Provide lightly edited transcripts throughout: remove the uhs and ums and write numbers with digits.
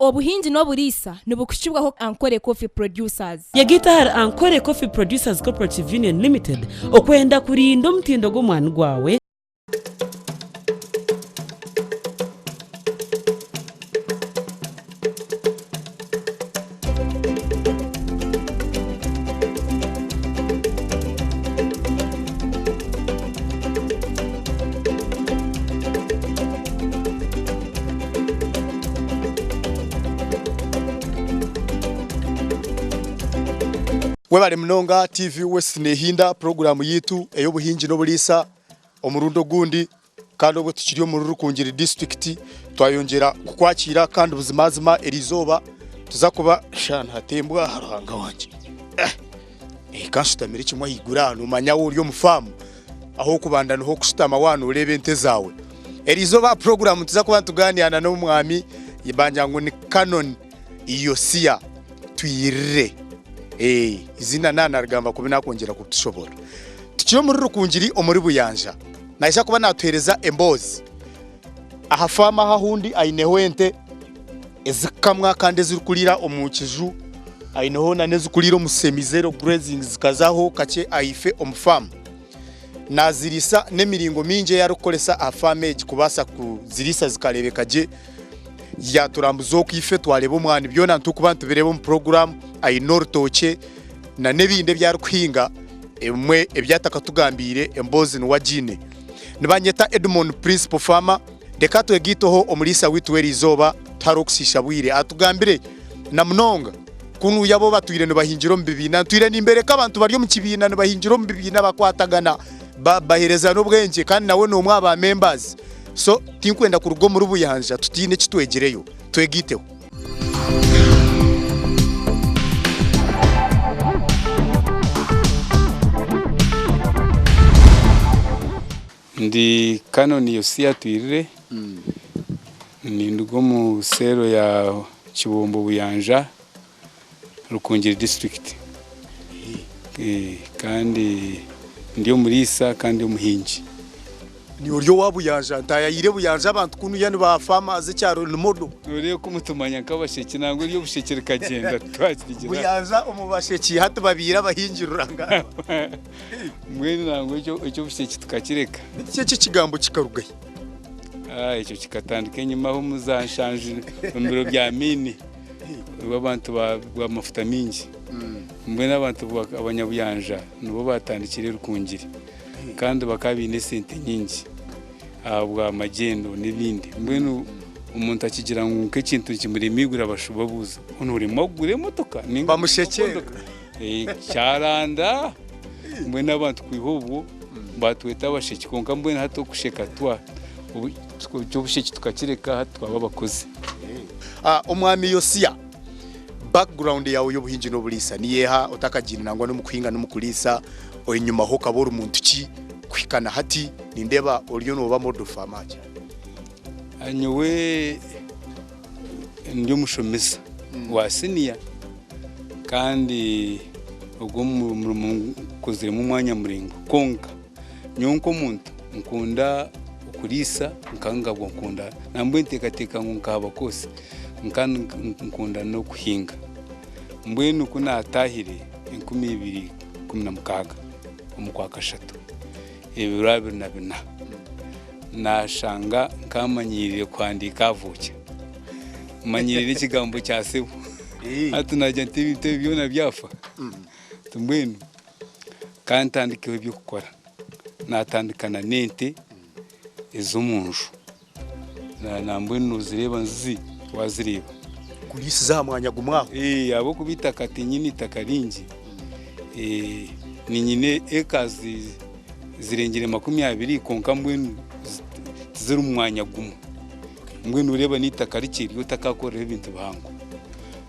Obuhingi no burisa nibukushibwaho Ankore Coffee Producers. Yagita hari Ankore Coffee Producers Cooperative Union Limited okwenda kurinda omutindo gw'omwani gwawe. Webale Mnonga TV West nehinda programu yitu eyobuhingi no bulisa omurundo gundi kandi obwo tukiriyo mu Rukungiri district twayongera kukwakira kandi buzimazima erizoba tuzakuba shana hatembwa haranga wanje kansutamira kimwe higura no manya wuryo mufamu aho kubandana ho kusutama wanu urebe ente zawe erizoba programu tuzakuba tuganiana no mwami yibanja ngo ni Canon Yosia twirire izina nana rugamba kubina kongera kutushobora tukiyo muri Rukungiri omuri Buyanja naisha kuba natuhereza embozi aha fama hahundi ainehwente ezikamwa kandi zirukulira omukiju aineho na nezukulira omusemizero grazing zikazaho kache aife omufam nazirisa nemiringo minje yarukolesa afame kubasa kuzirisa zikarebekaje ya turambuzo kwife twareba omwani byona ntukubantu bireba mu program ainortoche na nebinde byarukwinga emwe ebyataka tugambire embozi n'wajine nibanyeta Edmond Principal Farmer dekato egitoho omulisa witu werizoba tarokusisha bwire atugambire na Mnonga kunu yabo batwire nibahinjiro mbibina twire nimbere kabantu bari mu kibina nibahinjiro mbibina bakwatagana bahereza n'ubwenge kandi nawe no mwaba members so tinkwenda ku rugo muri Buyanja tutine kitwegereyo twegiteho Ndi Canon Yosia twirire ni ndugo mu sero ya Kibombo Buyanja Rukungiri district kandi ndiyo murisa kandi umuhingi ni uryo wabuyanja ntayire Buyanja abantu kunu yani ba farmers cyaro numodo uriye kumutumanya kabasheki nango ryo bushekere kagenda twakigira Buyanja umubasheki hatu babira bahingiruranga mwene nango icyo busheki tukakireka cyo kigambo kikarugaye icyo kikatandika nyuma ho muzanshanje mu biro bya mini abantu ba mafuta mingi mwene abantu abanyabuyanja nubo batandikire Rukungiri kandi bakabine sente nyingi abwa magendo n'ibindi mbwenu umuntu akigira ngo kekintu kimuri migura bashubabuza unuri mogure motoka ninga bamushekera cyaranda mbwenu abantu kwihobo batweta basheki konka mbwenu hato kusheka twa cyo busheki tukakireka hatwa babakoze omwami Yosia background yawe y'ubuhingi no bulisa niyeha utakagina nangwa no mukwinga no mukulisa oyinyuma ho kabora umuntu ki kwikana hati nindeba oliyo no ba model farmer anyowe ndio mushomesa wa senior kandi ubwo mu kozere mu mwanya murengo konka nyonko muntu nkunda ukulisa nkangabwo nkunda nambwe ntekateka nkaba kose nkunda no kuhinga mbwenu kuna atahire 2016 umukwa kashatu ebirabiro nabina nashanga nkamanyirire kwandika avuke manyirire ikigambo cya sebo atunajya ntibite byona byafa tumbwenu kantandikewe byo gukora natandikana nente ezomunju nambwenu zireba nzi wazireba kulisi za mwanya gumwaho abo kubita katinyini takaringi ni nyine ekazi zirengere 20 konka mbwenu ziri umwanya gumu mbwenu ureba nitaka rikiri utakakorera ibintu bahango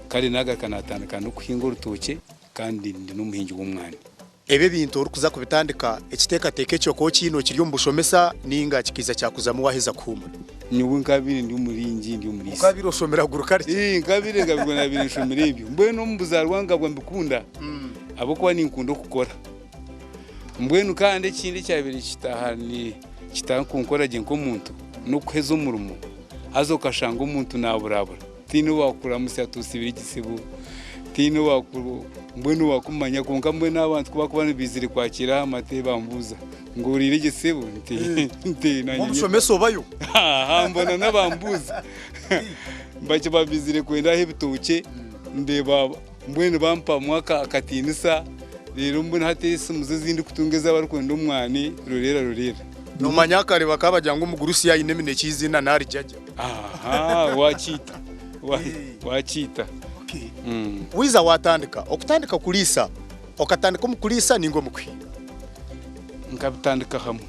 kandi naga kanatandika no kuhinga urutoke kandi ndi n'umuhingi w'umwani ebe bintu uri kuza kubitandika ekiteka teke cyo ko kino kiryo mbushomesa ninga kikiza cyakuzamu waheza kuma nyubu nkabiri ndi umuringi ndi umurisi ukabiri ushomera gurukari nkabiri ngabigona biri shomera ibyo mbwenu mbuzarwanga bwa mbikunda abo kwa ninkundo gukora mbwenu kandi ikindi cyabiri kitahani kitankunkora je nko muntu no kuheza umurumo azokashanga umuntu naburabura tino wakuramusa tusibira igisibo tino wakuru mbwenu wakumanya konka mbwe n'abantu kuba kubana bizire kwakira amate bambuza ngurira igisibo nti mu mushomeso bayo mbona n'abambuza mbake babizire kwenda hebitoke ndeba mbwenu bampa mwaka akatinisa rero mbona hatese muzizindi kutungeza bari kwenda umwani rurera no manyakare bakabajya ngo umugurusi yayinemine kizina nari jajja wachita wiza watandika okutandika kulisa okatandika mukulisa ningo mukwiga nkabitandika hamwe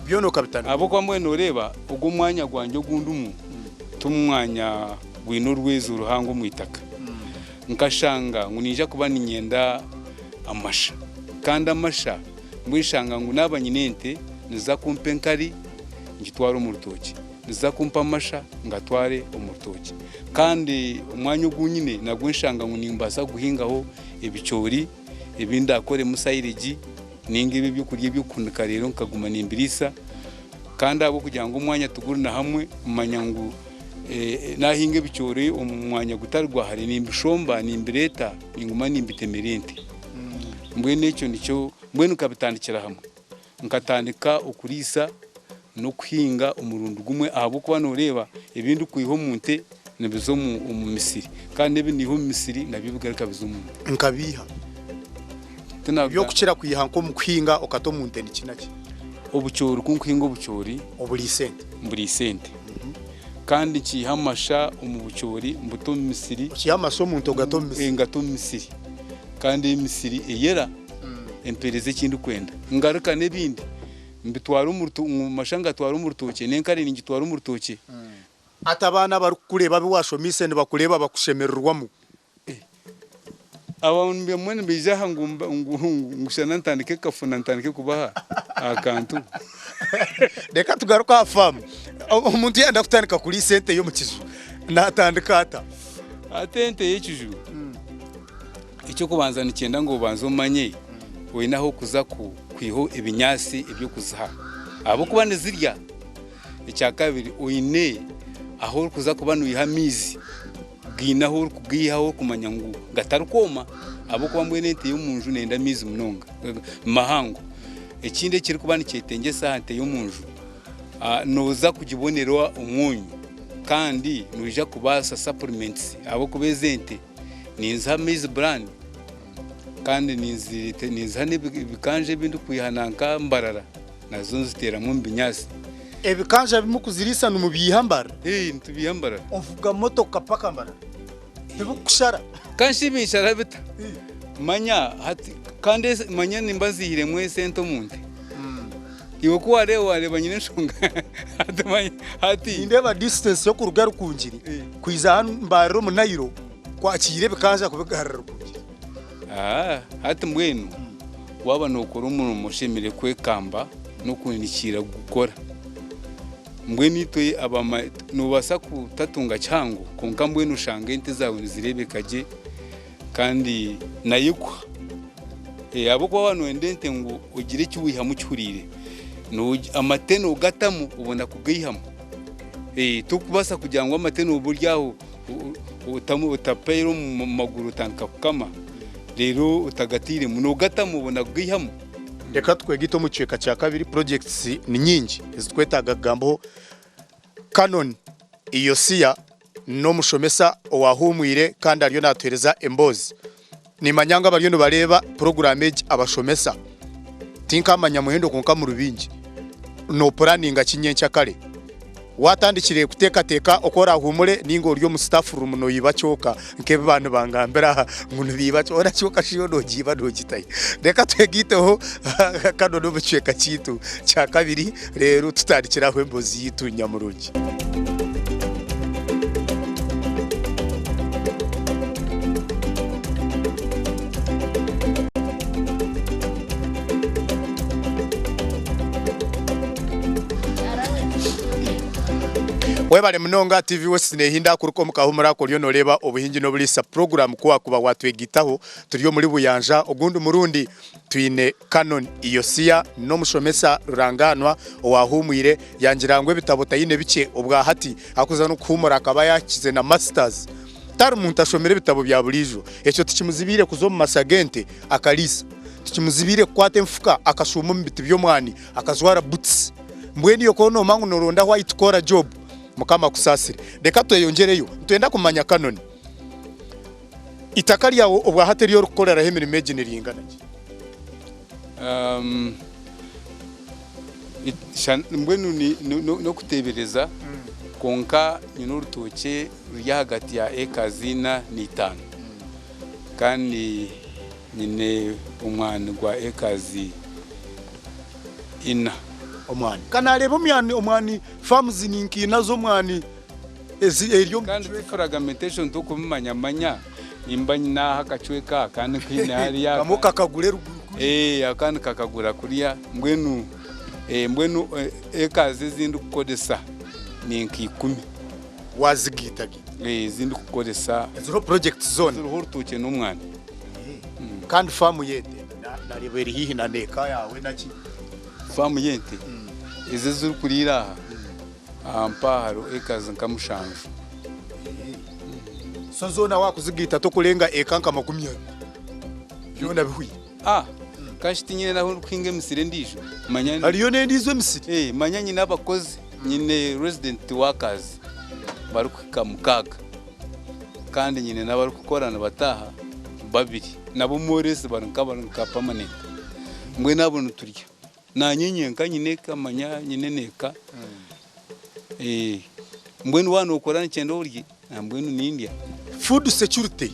byono kabitandika abo kwa mbwe noreba ugo mwanya gwanje gundumu tumwanya gwino rwezo ruhango mwitaka nkashanga ngunija kuba ninyenda amasha kandi amasha mwishanga ngo nabanyinente niza kumpenkari ngitwara mu rutoki niza kumpa amasha ngatware mu rutoki kandi umwanya ugunyine nagwe nshanga ngo nimbasa guhingaho ibicori ibindi akore musayirigi ningibi byo kurya byo kunika rero nkaguma nimbirisa kandi abo kugira ngo umwanya tugurina hamwe umanya ngo nahinge bicori umwanya gutarwa hari nimbishomba nimbireta inguma nimbitemerente mbwe n'icyo nicyo mbwe nukabitandikira hamwe nkatandika ukurisa no kuhinga umurundo gumwe abo kuba noreba ibindi kuyiho munte nebizo mu Misiri kandi ibindi ho mu Misiri nabibugarika bizumu nkabiha yo kucira kuyiha nko mu kuhinga okato munte nikinaki obucyori kunkuhinga obucyori obuli sente kandi kihamasha umubucyori mbuto mu Misiri kihamasho muntu gato mu Misiri ngato mu Misiri kandi Misiri eyera empereze kindu kwenda ngaruka nebindi mbitwara mashanga twara umurutoke nenkari ningitwara umurutoke atabana bari kureba biwashomise ne bakureba bakushemererwamo abantu bemwe bijaha ngushana ntandike kafuna ntandike kubaha akantu reka tugaruka afamu umuntu yenda kutandika kuri sente yo mu kizu natandika atente y'ikiju icyo kubanza nikenda ngo banzo manye we naho kuza kwiho ibinyasi ibyo kuzaha abo kubane zirya icya kabiri uine aho kuza kubana uyihamizi bwinaho kubwihaho kumanya ngo gatarukoma abo kuba mwenete yo munju nenda mizi munonga mahango ikinde kiri kubana cyetenge sante yo munju noza kugibonerwa umunyu kandi nuja kubasa supplements abo kubezente ninza mizi brand kandi nizane bikanje bindu kuyihananka mbarara nazo nzitera mu binyasi ebikanje bimukuzirisa no mubihambara ntubihambara uvuga moto kapaka mbara bibukushara kanshi bishara bita manya hati kandi manya nimbazihire mwe sento munte iwo kuwa rero wareba nyine nshunga hati indeba distance yo kuruga rukungiri kwiza hano mbaro mu Nairo kwakire bikanje kubigarara rukungiri hati mbwenu waba nokora umuntu mushimire kwekamba no kunikira gukora mbwenu itoye abama nubasa kutatunga cyango konka mbwenu ushanga ente zawe zirebekaje kandi nayikwa abo kwa bantu endente ngo ugire cyuwiha mucyurire no amateno ugatamu ubona kugihamo tukubasa kugira ngo amateno uburyaho utamu utapero mu maguru tanka kama rero utagatire muno gatamu ubona kugihamo reka twegito mu ceka cya kabiri projects ni nyingi zitwetaga gambo Canon iyo siya no mushomesa wahumwire kandi ariyo natwereza embozi ni manyanga bariyo no bareba programmage abashomesa tinka manyamuhendo konka mu rubingi no planning akinyencha kare watandikire kutekateka okora humure ningo ryo mu staff room no yibacoka nke bantu bangambera ngo bibaco ora cyoka shiyo no giba no gitaye reka twegiteho kano no buceka kitu cya kabiri rero tutandikira hwembozi yitu nyamurugi webale munonga TV West nehinda kuruko mukahumura ko ryo noreba obuhingi no bulisa program kwa kuba watwegitaho turiyo muri buyanja ogundu murundi twine Canon iyo siya no mushomesa ruranganwa wahumwire yangirangwe bitabo tayine bice ubwa hati akuza no kumura akaba yakize na masters tari muntu ashomera ibitabo bya burijo ekyo tukimuzibire kuzo mu masagente akalisa tukimuzibire kwate mfuka akashuma mu biti by'omwani akazwara boots mbweni yo kono mangu noronda white collar job mukama kusasire reka tuyongereyo twenda kumanya Canon itakari yawo obwa hateri yo rukorera hemiri imaginary ingana ki mbwenu no kutebereza konka nyine urutoke ruri hagati ya ekazina n'itanu kandi nyine umwana gwa ekazi ina omwani kanareba omwani farms ninki nazo omwani eriyo kandi fragmentation to kumanya imba nyina hakachweka kandi kwine hari ya kamuka kagure akandi kakagura kuriya mbwenu ekazi zindi kukodesa ninki 10 wazigitagi zindi kukodesa zero project zone zero urutoke n'umwana kandi farm yete narebera hihi na neka yawe naki famu yente izi zuri kurira ampaharo ekazi nkamushanju so zona wakuzigita to kurenga ekanka 10 byona bihuye kashiti nyine naho kwinge misire ndijo manyani ariyo nendizo misire manyani n'abakozi nyine resident workers bari kukamukaga kandi nyine nabari gukorana bataha babiri nabo morese baranka permanent mwe nabona turya na nyenyenka nyine kamanya nyine neka mbwenu wano ukorana cyenda urye mbwenu ni India food security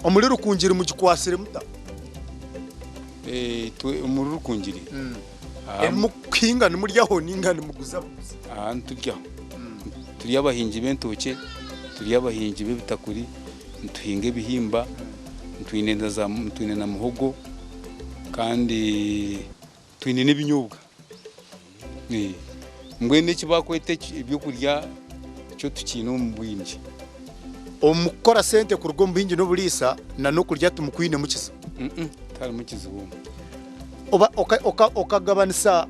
omulero kungira mu gikwasire muta umururu kungiri mukinga ni muryaho ningana muguza turi abahingi bentoke turi abahingi bebitakuri ntuhinge bihimba ntwine na muhogo kandi twine n'ibinyobwa mbwene kibakwete ibyo kurya cyo tukino mu bwinji omukora sente ku rugo mbingi no burisa na no kurya tumukwine mukiza tari mukiza ubu oba okagabanisa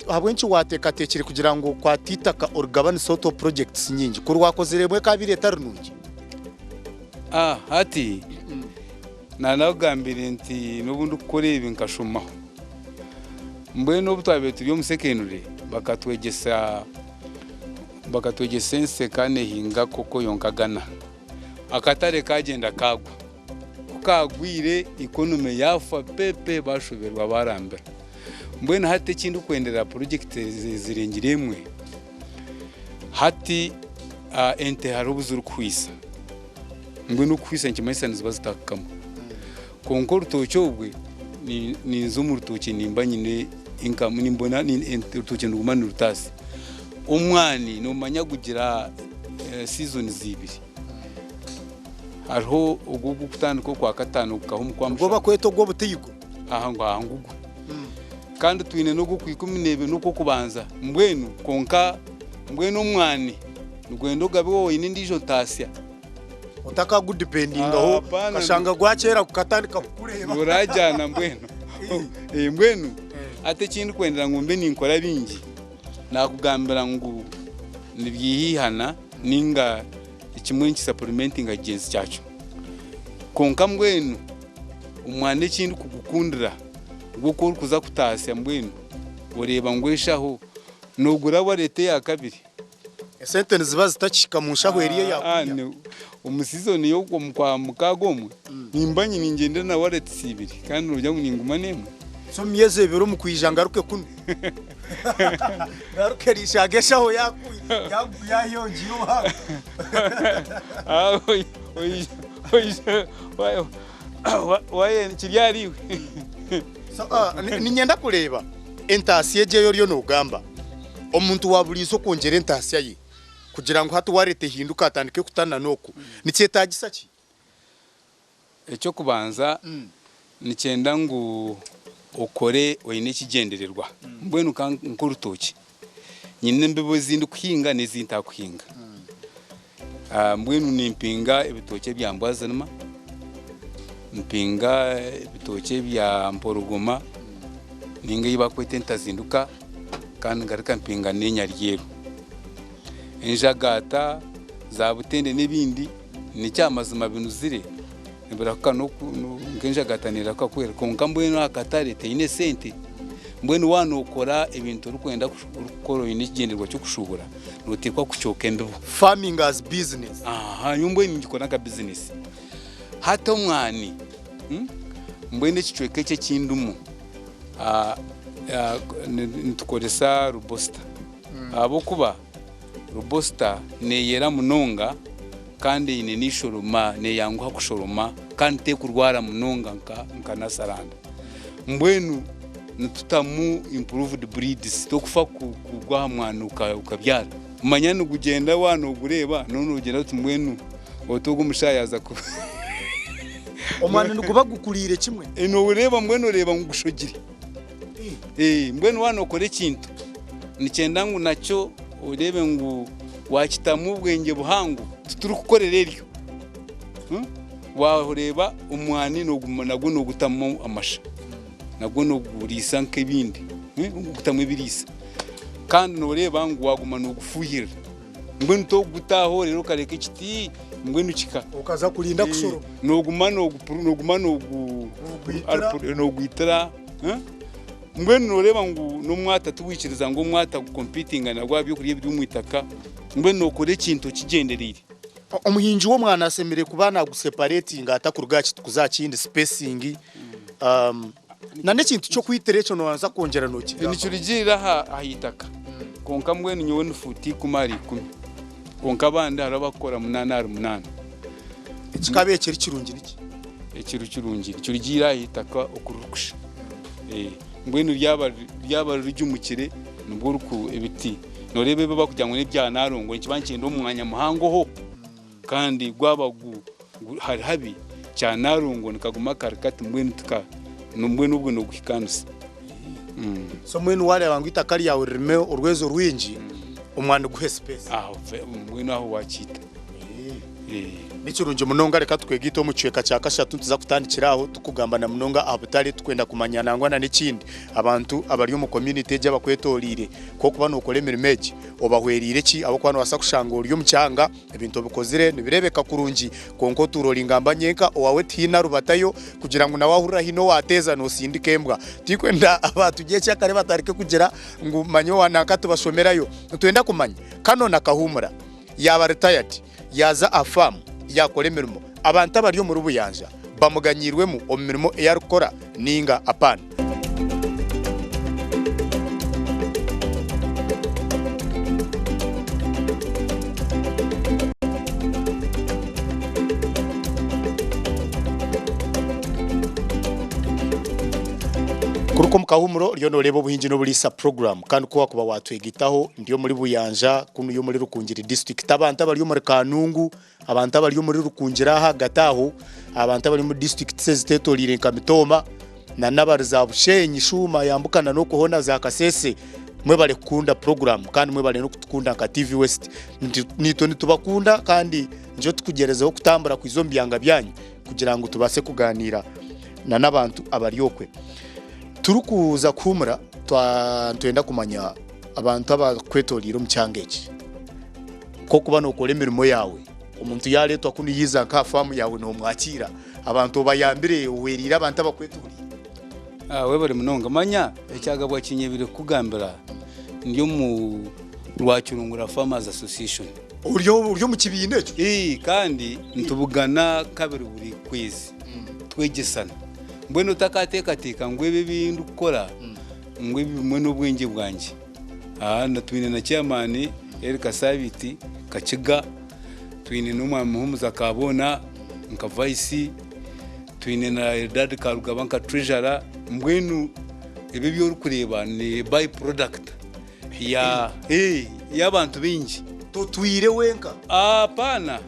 habwenci watekatekere kugira ngo kwatitaka organize auto projects nyingi kuri wakozeremwe kabire tarunungi hati nanagambire nti n'ubundi ukore ibi nkashomaho mbwe no butwabe turi mu sekenure bakatwegesa ense kane hinga koko yonkagana akatare kagenda kagwa kukagwire economy yafa pepe bashoberwa barambera mbwe na hate kindi kwendera project zirengiremwe hati ente harubuzuru kwisa mbwe no kwisa nkimayisa nizbazitakamo konko rutocyobwe ni nzo mu rutoki nimba nyine income nimbona ni rutoki ndugumana rutasi umwani no manya kugira season zibiri hariho ugugu kutandika kwa katanu kahum kwa mgoba kweto gwo butiyigo ahangugu kandi twine no gukwikuminebe nuko kubanza mbwenu konka mbwenu umwani rugendo gabe wowe n'indijo tasya utaka good depending aho kashanga gwakera kukatandika kukureba urajana mbwenu mbwenu ate kindi kwendera ngombe ninkora bingi nakugambira ngo nibyihihana ninga ikimwe supplementing agency cyacu konka mbwenu umwane kindi kugukundira gukora kuza kutasya mbwenu ureba ngweshaho nogura warete ya kabiri sente ziba zitachika mu nshaho eriye yakuya umusizoni yo kwa mukagomwe nimbanyi ningende na warete sibiri kandi urujya muninguma nemwe so myeze bero mu kwijanga ruke kuno garuke rishageshaho yakuya yongiyo ha waye kibyariwe ni nyenda kureba entasiye je yo no gamba omuntu waburizo kongera entasiye ye kugira ngo hatu warete hinduka atandike kutana noko nicyetagisa ki ecyo kubanza nicyenda ngo ukore oyine kigendererwa mbwenu nkurutoki nyine mbebo zindi kuhinga nezinta kuhinga mbwenu nimpinga ibitoke bya mbwazanama mpinga ibitoke bya mporogoma ninga yibakwete ntazinduka kandi ngarika mpinga n'enyaryero enjagata za butende n'ibindi ni cyamazima binuzire nibiraka no ngenja gatanira kakwera konka mbwenu akatare te inesente mbwenu wanokora ibintu rukwenda gukora inigenderwa cyo kushubura nutikwa kucyoka embeho farming as business nyumbwe ngikora ka business hata umwani mbwene kicweke cye kindumu nitukoresa robusta abo kuba robusta neyera munonga kandi ine nishoroma neyanguha kushoroma kandi te kurwara munonga nka nasaranda mbwenu nitutamu improved breeds to kufa kugwa mwana ukabyara manyana kugenda wano gureba none ugenda tumbwenu otogo mushayaza ku omwana nukuba gukurire kimwe eno ureba mbwenu reba ngushogire mbwenu wano kore kintu nicyenda ngo nacyo urebe ngo wakitamu ubwenge buhangu tuturi gukorera eryo wahureba umwani nagwo no gutamo amasha nagwo no gurisa nk'ibindi gutamo ibirisa kandi noreba ngo waguma no gufuhira mbwenu to gutaho rero kareka ikiti mbwenu kika ukaza kurinda kushoro noguma no gwitara mbwenu noreba ngo no mwata tuwikiriza ngo mwata competing na gwabyo kuri by'umwitaka mbwenu nokore kintu kigenderire umuhinji wo mwana asemere kubana guseparating atakurugaki tukuzakindi spacing nane kintu cyo kwiterecho no wanza kongera noki nicyo rigirira ahitaka konka mbwenu nyowe nufuti kumari 10 konka bande harabakora 8 ikikabekera kirungira iki ekiru kirungira cyo rigira ahitaka okurukusha mbwenu ryaba ryumukire nubwo ruku ibiti norebe baba kujya ngo n'ibyanaro nkibankendo umwanya muhango ho kandi gwabagu hari habi cyanarungo nikaguma karikati mbwenu tuka numbwe nubwo no guhikanuse so mwenu wale bangwita kari yawe rime urwezo rwinji umwana guhe space mbwenu aho wakita nikirunje munonga reka twegito mu cweka cya kashatu tuza kutandikiraho tukugambana munonga abutari twenda kumanyana ngwana n'ikindi abantu abari mu community y'abakwetorire ko kuba no kole mirimeji obahwerire ki abo kwana wasa kushanga uri mu cyanga ibintu bikozire nibirebeka kurungi konko turori ngamba nyenka owawe tina rubatayo kugira ngo nawahurira hino wateza no sindikembwa tikwenda abatugiye cyakare batarike kugira ngo manyo wanaka tubashomerayo twenda kumanya kano nakahumura yaba retired yaza afamu yakore mirimo abantu abari mu rubuyanja bamuganyirwemo omirimo yarukora ninga apana kuruko mukahumuro ryo no rebo buhinji no bulisa program kandi ko wakuba watwegitaho ndiyo muri buyanja kuno yo muri rukungiri district abantu abari muri Kanungu abantu abari muri rukungira ha gataho abantu abari muri district territory Kamitoma na nabariza bushenyi shuma yambukana no kuhona za Kasese mwe bale kunda program kandi mwe bale no kutukunda ka TV West nito nitubakunda kandi njo tukugerezaho kutambura ku izo mbyanga byanyu kugira ngo tubase kuganira na nabantu abari yokwe turukuza kumura twenda kumanya abantu abakwetorira mu cyangeki ko kuba no kole mirimo yawe umuntu yale twakuni yiza ka famu yawe no mwakira abantu bayambire werira abantu abakwetorira we bari munonga manya ecyagabwa kinyebire kugambira ndiyo mu rwakirungura Farmers Association uryo mu kibine cyo kandi ntubugana kabiri buri kwezi twegesana mbwenu takatekateka ngwebe bintu ukora ngwebe bimwe n'ubwenge bwanjye natwine na chairman Eric Sabiti kakiga twine n'umwamumuza kabona nka vice twine na Eldad Karugaba nka treasurer mbwenu ebe byo rukureba ni by product ya y'abantu bingi to twire wenka apana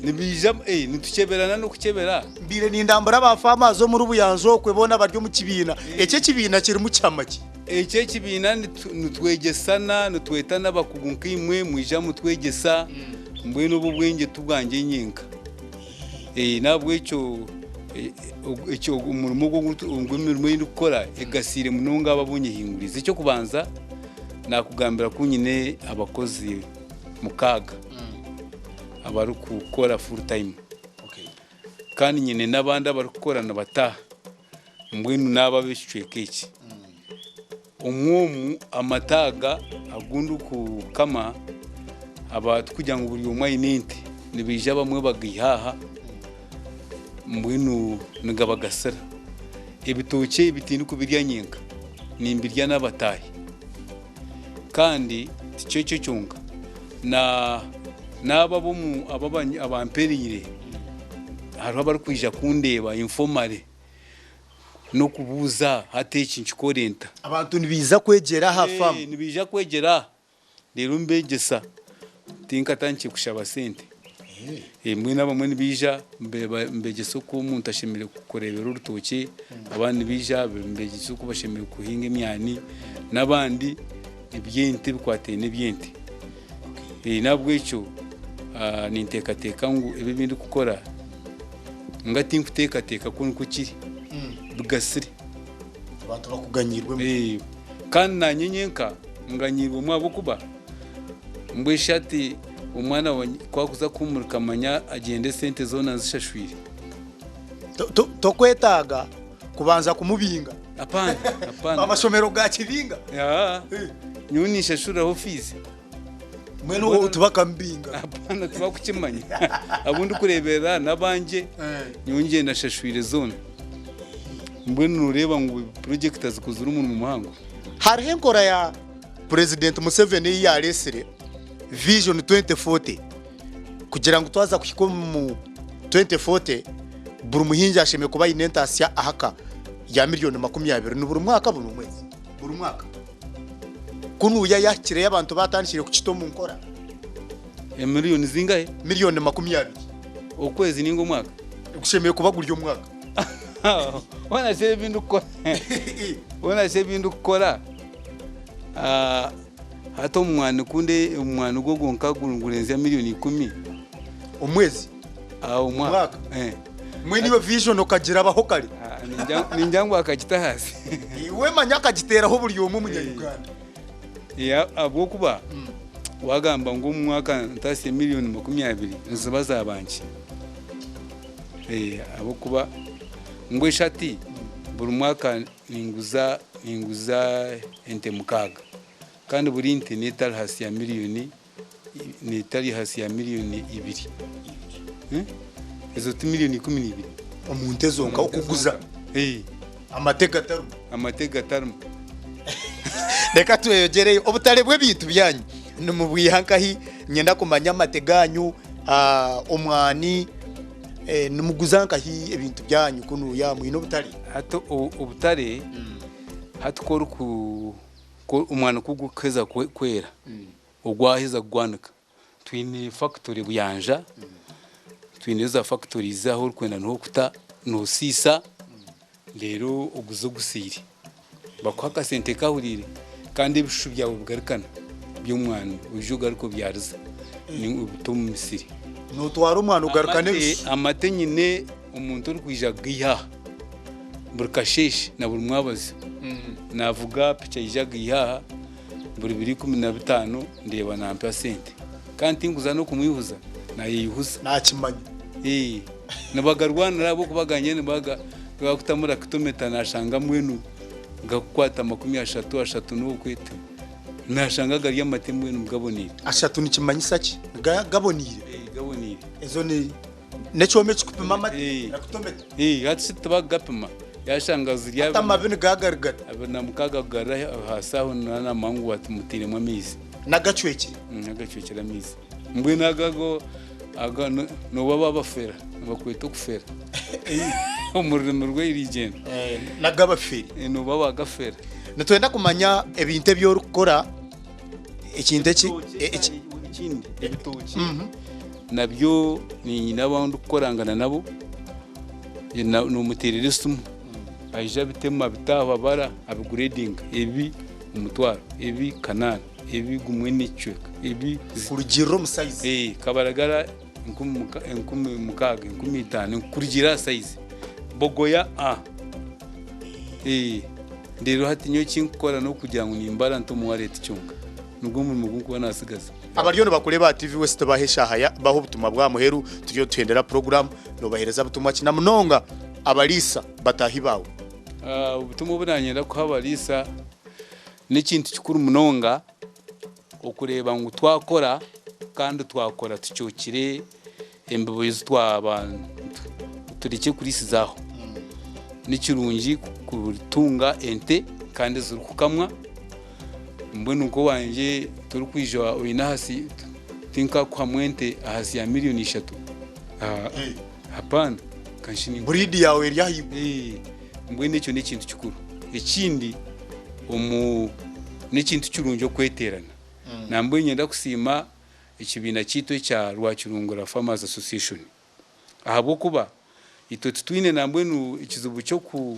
nibija nitukeberana no kukebera mbire n'indambara bafama zo muri buyanzo kwebona baryo mu kibina ece kibina kiri mu cyamaki ece kibina nitwegesana nitwetana bakugunka imwe mwija mutwegesa mbwenu ubwenge tubwanje nyinka nabwo icyo umurimo ngw'imirimo y'ukora egasire munonga ababunye hinguriza icyo kubanza nakugambira kunyine abakozi mukaga abari gukora full time kandi nyine n'abandi abari gukorana bataha mbwenu n'aba bishyuye keke umwumu amataga agundu kukama abantu kugira ngo buri umwe ayininte nibija bamwe bagihaha mbwenu nigabagasara ibitoke bitindi kubirya nyenga nimbirya n'abatahi kandi ticyo cyonga n'aba bo mu abamperire hariho abari kwija kundeba informare no kubuza hateki nchikorenta abantu nibiza kwegera hafamu nibija kwegera rero mbegesa tinka tanki kushaba sente mwe n'abamwe nibija mbegesa ko umuntu ashemere kukorebera urutoke abandi bija mbegesa ko bashemere kuhinga imyani n'abandi ibyente bikwateye n'ibyente nabwo icyo nintekateka ngo ibi bindi gukora ngati nkutekateka ko kukiri bugasire abantu bakuganyirwe kandi nanyenyenka nganyirwe mwabo kuba mbwishati umwana kwakuza kumurika manya agende sente zona zishashwire tokwetaga kubanza kumubinga apana amashomero ga kibinga nyunisha shuraho fizi mwene uwo tubakambinga apana tubakukimanya abundi kurebera nabanje nyunge nashashwire zone mbwene nureba ngo project azikuzura umuntu mu muhango hariho enkora ya President Museveni yaresere Vision 2040 kugira ngo twaza kukikoma mu 2040 buri muhinja asheme kuba inentasya ahaka ya miliyoni 20 ni buri mwaka buri mwezi buri mwaka kunu yakire y'abantu batanshire ku kitomu nkora miliyoni zingahe miliyoni 20 ukwezi ningo mwaka gushemeye kuba guryo mwaka wana se bindu ukora wana se bindu ukora hato umwana kunde umwana ugo gonka gurenza miliyoni 10 umwezi umwaka mwe niwe Vision ukagira abaho kare ninjangwa akagita hasi iwe manyaka giteraho buri umwe mu Uganda abo kuba wagamba ngo umwaka ntasi miliyoni 20 nzabazabanje abo kuba ngo ishati buri mwaka ninguza ente mukaga kandi buri internet ari hasi ya miliyoni ni tari hasi ya miliyoni 2 ezo miliyoni 12 umuntu ezonka ukuguza amatega tarumu reka tuyegereye ubutare bwe bintu byanyu mu bwihankahi nyenda kumanya amateganyu umwani numuguzankahi ibintu byanyu kunu ya mwino butare hato ubutare hatukora ku umwana kugukeza kwera ugwahiza gwanika twine factory buyanja twine za factory zaho kwenda no kuta no sisa rero uguzo gusiri bakwaka sente kahurire kandi bishubya bugarikana by'umwana ujuga ariko byarza ni ubutum misiri no twara umwana ugarukane amate nyine umuntu uri kwijagiha burkashesh na buri mwabazi navuga picha ijagiha buri 2015 ndeba na %, kandi nguza no kumwihuza na yihuza nakimanya nabagarwana rabo kubaganye nibaga bakutamura kitometa nashanga mwenu ngakwata 33 n'ukwete nashanga gari y'amatemu mwenu mugabonire ashatu nikimanyisa ki gabonire gabonire ezo ni necome cikupima amate nakutometa hatsi tabagapima yashanga zirya tamabini gagarigara abana mukagagara hasaho nana mangu watumutire mu mizi nagacweke nagacwekera mizi mbwe nagago aga no baba bafera bakwita kufera umurimo rw'irigenda nagabaferi no baba gafera natwenda kumanya ebinte byo rukora ikinde ki ikindi ebitoki nabyo ni nabandi ukorangana nabo no mutererisumu aija bitema bitaho bara abgrading ebi umutwaro ebi kanana ebi gumwe n'icweka ebi kurugiro musize kabaragara nkumi mukaga nkumi itanu kurugira size bogoya ndero hati nyo kinkora no kugira ngo nimbara nto mu wallet cyunga nubwo mu mugungu banasigaza abaryo bakureba TV West bahesha haya baho butumwa bwa muheru turiyo tuhendera program no bahereza butumwa kina munonga abalisa batahibawe ubutumwa buranyenda ko abalisa n'ikintu kikuru munonga okureba ngo twakora kandi twakora tucyokire embebuzi tw'abantu turike kurisizaho n'ikirungi kutunga ente kandi zurukukamwa mbone uko wanje turi kwijwa oyinahasi tinka kwa mwente ahasi ya milioni 3 hapana kanshini breed yawe ryahi mbone icyo n'ikintu kikuru ikindi n'ikintu cyurunjo kweterana nambuye nyenda kusima ikibina cyito cya Rwakirungura Farmers Association ahabo kuba ito twine nambuye ikizubu cyo ku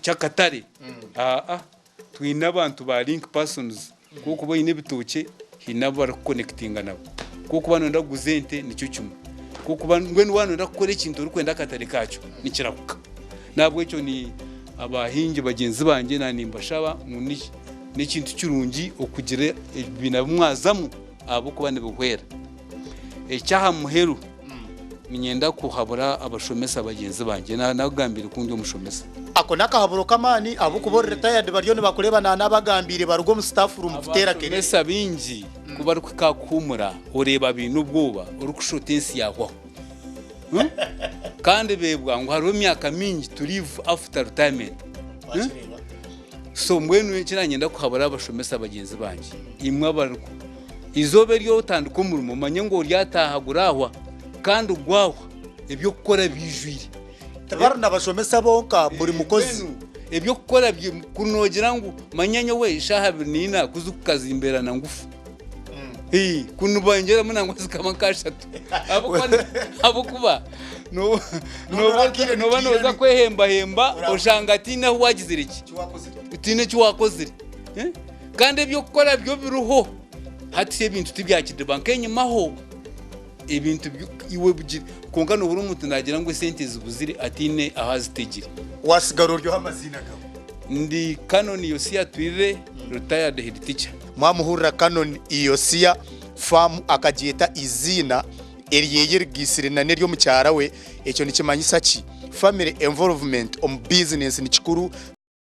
cyakatare twina abantu ba link persons kuko bayine bitoke hinaba connectinga nabo kuko bano ndaguzente nicyo cyuma kuko ngwene wano ndakora ikintu uri kwenda katare kacu nikirakuka nabwo icyo ni abahingi bagenzi banje nanimba shaba n'ikintu cyurungi okugira ibina bumwazamu abo kubane buhwera ecyaha muheru minyenda kuhabura abashomesa bagenzi banje nagambira kundi umushomesa ako nakahaburo kamani abo kubora retired baryo bakureba n'abagambire barugo mu staff room futera kene mesa bingi kuba ari kakumura ureba bintu bwoba uri kushotensi yaho kandi bebwa ngo hari imyaka mingi to live after retirement so mbwenu kiranyenda kuhabura abashomesa bagenzi banje imwe abaruko izobe ryo utanduka umurimo manye ngo ryatahagurahwa kandi ugwahwa ibyo gukora bijwire tabarna bashomesa bonka muri mukozi ibyo gukora kunogera ngo manyanyo we ishaha binina kuzukaza imbera na ngufu kunubangera muna ngo zikama kashatu abo kuba no noza kwehemba oshanga tina wagize iki tine cyo kandi ibyo gukora byo biruho hati ibintu tibyakide banke nyamaho ibintu iwe bugira konga no buri umuntu nagira ngo sente zibuzire atine ahazitegire wasigaro ryo hamazina gabo ndi Canon Yosia Twire retired head teacher mwamuhurira Canon Yosia farm akagieta izina eriyeyirgisire neryo mucyara we ecyo nikimanyisa ki family involvement on business ni kikuru